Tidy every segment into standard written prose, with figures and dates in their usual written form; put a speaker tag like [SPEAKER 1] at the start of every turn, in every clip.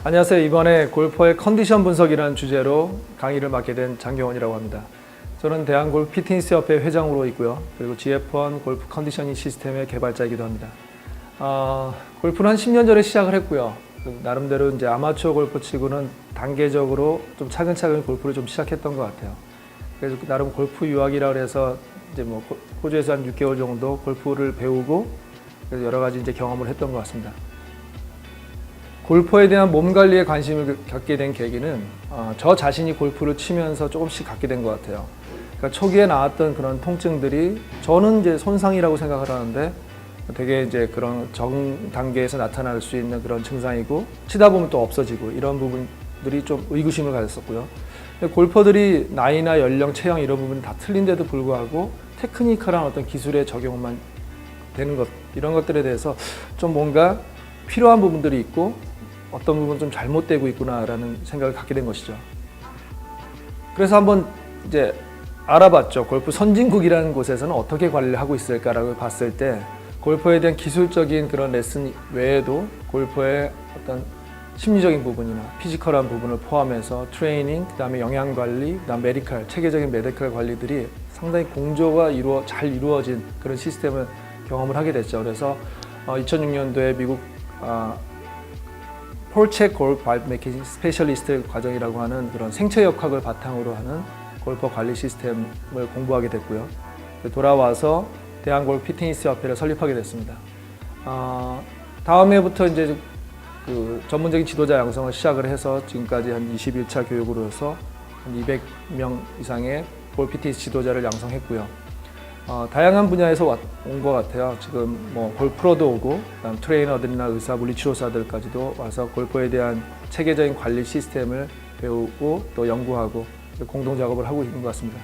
[SPEAKER 1] 안녕하세요. 이번에 골퍼의 컨디션 분석이라는 주제로 강의를 맡게 된 장경원이라고 합니다. 저는 대한골프 피트니스협회 회장으로 있고요. 그리고 GF1 골프 컨디셔닝 시스템의 개발자이기도 합니다. 골프는 한 10년 전에 시작을 했고요. 나름대로 이제 아마추어 골프 치고는 단계적으로 좀 차근차근 골프를 좀 시작했던 것 같아요. 그래서 나름 골프 유학이라 그래서 이제 뭐 호주에서 한 6개월 정도 골프를 배우고 그래서 여러 가지 이제 경험을 했던 것 같습니다. 골퍼에 대한 몸 관리에 관심을 갖게 된 계기는 저 자신이 골프를 치면서 조금씩 갖게 된 것 같아요. 그러니까 초기에 나왔던 그런 통증들이 저는 이제 손상이라고 생각을 하는데 되게 이제 그런 정 단계에서 나타날 수 있는 그런 증상이고 치다 보면 또 없어지고 이런 부분들이 좀 의구심을 가졌었고요. 골퍼들이 나이나 연령, 체형 이런 부분이 다 틀린데도 불구하고 테크니컬한 어떤 기술의 적용만 되는 것 이런 것들에 대해서 좀 뭔가 필요한 부분들이 있고 어떤 부분 좀 잘못되고 있구나라는 생각을 갖게 된 것이죠. 그래서 한번 이제 알아봤죠. 골프 선진국이라는 곳에서는 어떻게 관리를 하고 있을까라고 봤을 때 골퍼에 대한 기술적인 그런 레슨 외에도 골퍼의 어떤 심리적인 부분이나 피지컬한 부분을 포함해서 트레이닝, 그다음에 영양 관리, 그다음 메디컬, 체계적인 메디컬 관리들이 상당히 공조가 잘 이루어진 그런 시스템을 경험을 하게 됐죠. 그래서 2006년도에 미국 폴책 골프 바이오메케닉 스페셜리스트 과정이라고 하는 그런 생체역학을 바탕으로 하는 골퍼 관리 시스템을 공부하게 됐고요. 돌아와서 대한골프 피트니스 협회를 설립하게 됐습니다. 다음 해부터 이제 그 전문적인 지도자 양성을 시작을 해서 지금까지 한 21차 교육으로 해서 한 200명 이상의 골프 피트니스 지도자를 양성했고요. 다양한 분야에서 온 것 같아요. 지금 뭐 골프로도 오고, 그다음 트레이너들이나 의사, 물리치료사들까지도 와서 골프에 대한 체계적인 관리 시스템을 배우고 또 연구하고 공동 작업을 하고 있는 것 같습니다.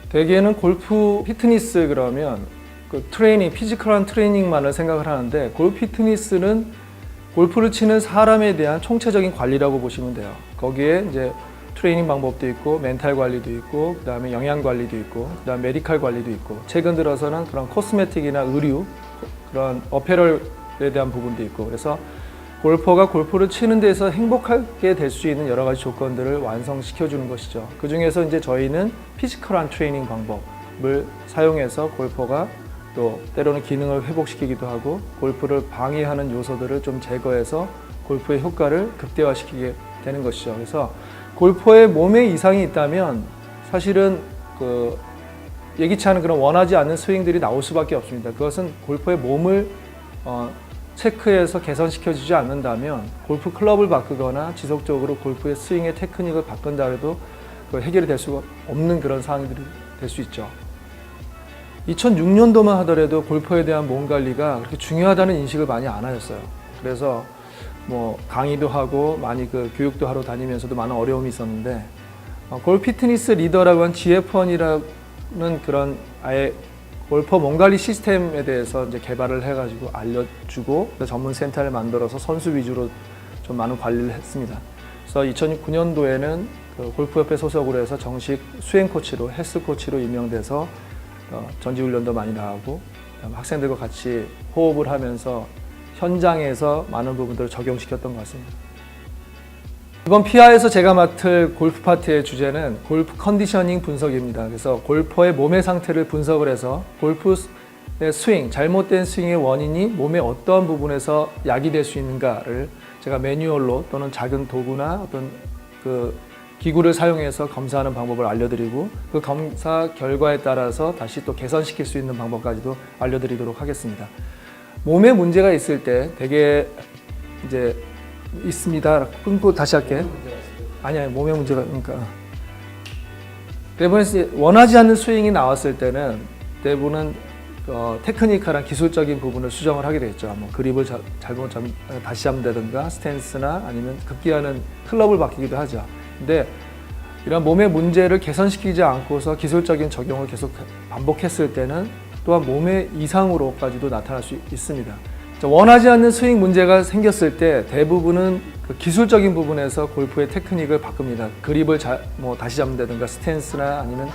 [SPEAKER 1] 대개는 골프 피트니스 그러면 그 트레이닝, 피지컬한 트레이닝만을 생각을 하는데 골프 피트니스는 골프를 치는 사람에 대한 총체적인 관리라고 보시면 돼요. 거기에 이제 트레이닝 방법도 있고 멘탈 관리도 있고 그다음에 영양 관리도 있고 그다음 메디컬 관리도 있고 최근 들어서는 그런 코스메틱이나 의류 그런 어페럴에 대한 부분도 있고 그래서 골퍼가 골프를 치는 데서 행복하게 될 수 있는 여러 가지 조건들을 완성시켜 주는 것이죠. 그 중에서 이제 저희는 피지컬한 트레이닝 방법을 사용해서 골퍼가 또 때로는 기능을 회복시키기도 하고 골프를 방해하는 요소들을 좀 제거해서 골프의 효과를 극대화시키게 되는 것이죠. 그래서 골퍼의 몸에 이상이 있다면 사실은 그 예기치 않은 그런 원하지 않는 스윙들이 나올 수밖에 없습니다. 그것은 골퍼의 몸을 체크해서 개선시켜주지 않는다면 골프 클럽을 바꾸거나 지속적으로 골프의 스윙의 테크닉을 바꾼다 해도 해결이 될 수가 없는 그런 상황들이 될 수 있죠. 2006년도만 하더라도 골퍼에 대한 몸 관리가 그렇게 중요하다는 인식을 많이 안 하셨어요. 그래서 뭐 강의도 하고 많이 그 교육도 하러 다니면서도 많은 어려움이 있었는데 골프 피트니스 리더라고 한 GF1이라는 그런 아예 골퍼 몸 관리 시스템에 대해서 이제 개발을 해가지고 알려주고 전문 센터를 만들어서 선수 위주로 좀 많은 관리를 했습니다. 그래서 2009년도에는 그 골프협회 소속으로 해서 정식 수행 코치로 헬스 코치로 임명돼서 전지훈련도 많이 나가고 학생들과 같이 호흡을 하면서 현장에서 많은 부분들을 적용시켰던 것 같습니다. 이번 피아에서 제가 맡을 골프 파트의 주제는 골프 컨디셔닝 분석입니다. 그래서 골퍼의 몸의 상태를 분석을 해서 골프의 스윙, 잘못된 스윙의 원인이 몸의 어떠한 부분에서 야기될 수 있는가를 제가 매뉴얼로 또는 작은 도구나 어떤 그 기구를 사용해서 검사하는 방법을 알려드리고 그 검사 결과에 따라서 다시 또 개선시킬 수 있는 방법까지도 알려드리도록 하겠습니다. 몸에 문제가 있을 때 되게 이제 있습니다. 끊고 다시 할게. 아니야, 몸에 문제가 그러니까 대부분 원하지 않는 스윙이 나왔을 때는 대부분은 테크니컬한 기술적인 부분을 수정을 하게 되겠죠. 뭐 그립을 잘못 다시 잡는다든가 스탠스나 아니면 급기야는 클럽을 바뀌기도 하죠. 근데 이런 몸의 문제를 개선시키지 않고서 기술적인 적용을 계속 반복했을 때는 또한 몸의 이상으로까지도 나타날 수 있습니다. 원하지 않는 스윙 문제가 생겼을 때 대부분은 그 기술적인 부분에서 골프의 테크닉을 바꿉니다. 그립을 다시 잡는다든가 스탠스나 아니면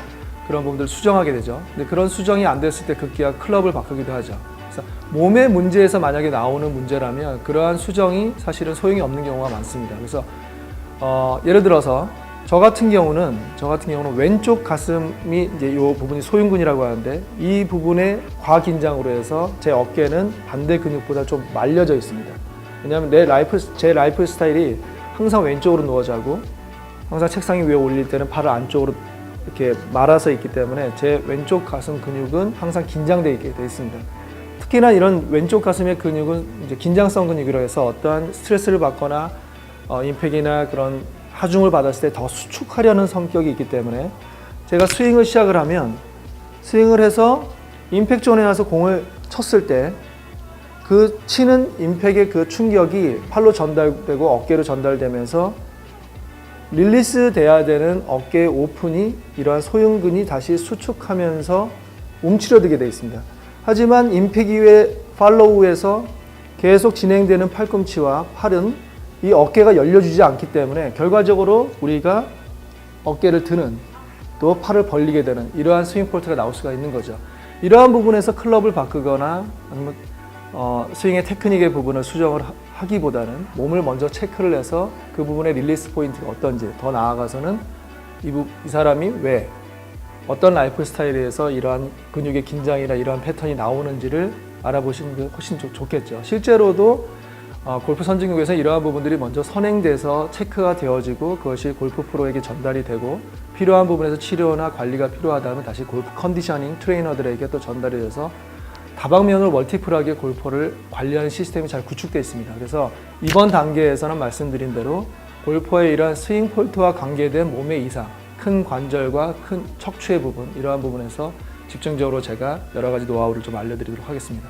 [SPEAKER 1] 그런 부분들을 수정하게 되죠. 근데 그런 수정이 안 됐을 때 급기야 클럽을 바꾸기도 하죠. 그래서 몸의 문제에서 만약에 나오는 문제라면 그러한 수정이 사실은 소용이 없는 경우가 많습니다. 그래서 예를 들어서 저 같은 경우는 왼쪽 가슴이 이제 이 부분이 소흉근이라고 하는데 이 부분에 과긴장으로 해서 제 어깨는 반대 근육보다 좀 말려져 있습니다. 왜냐하면 제 라이프 스타일이 항상 왼쪽으로 누워 자고 항상 책상 위에 올릴 때는 팔을 안쪽으로 이렇게 말아서 있기 때문에 제 왼쪽 가슴 근육은 항상 긴장되어 있게 되어 있습니다. 특히나 이런 왼쪽 가슴의 근육은 이제 긴장성 근육이라고 해서 어떠한 스트레스를 받거나 임팩이나 그런 하중을 받았을 때 더 수축하려는 성격이 있기 때문에 제가 스윙을 시작을 하면 스윙을 해서 임팩 존에 나서 공을 쳤을 때 그 치는 임팩의 그 충격이 팔로 전달되고 어깨로 전달되면서 릴리스 돼야 되는 어깨의 오픈이 이러한 소흉근이 다시 수축하면서 움츠려들게 되어 있습니다. 하지만 임팩 이후에 팔로우에서 계속 진행되는 팔꿈치와 팔은 이 어깨가 열려주지 않기 때문에 결과적으로 우리가 어깨를 드는 또 팔을 벌리게 되는 이러한 스윙 폴트가 나올 수가 있는 거죠. 이러한 부분에서 클럽을 바꾸거나 아니면 스윙의 테크닉의 부분을 수정을 하기보다는 몸을 먼저 체크를 해서 그 부분의 릴리스 포인트가 어떤지 더 나아가서는 이 사람이 왜 어떤 라이프 스타일에서 이러한 근육의 긴장이나 이러한 패턴이 나오는지를 알아보시는 게 훨씬 좋겠죠. 실제로도 골프 선진국에서 이러한 부분들이 먼저 선행돼서 체크가 되어지고 그것이 골프 프로에게 전달이 되고 필요한 부분에서 치료나 관리가 필요하다면 다시 골프 컨디셔닝 트레이너들에게 또 전달이 돼서 다방면으로 멀티플하게 골퍼를 관리하는 시스템이 잘 구축되어 있습니다. 그래서 이번 단계에서는 말씀드린 대로 골퍼의 이러한 스윙 폴트와 관계된 몸의 이상, 큰 관절과 큰 척추의 부분 이러한 부분에서 집중적으로 제가 여러 가지 노하우를 좀 알려드리도록 하겠습니다.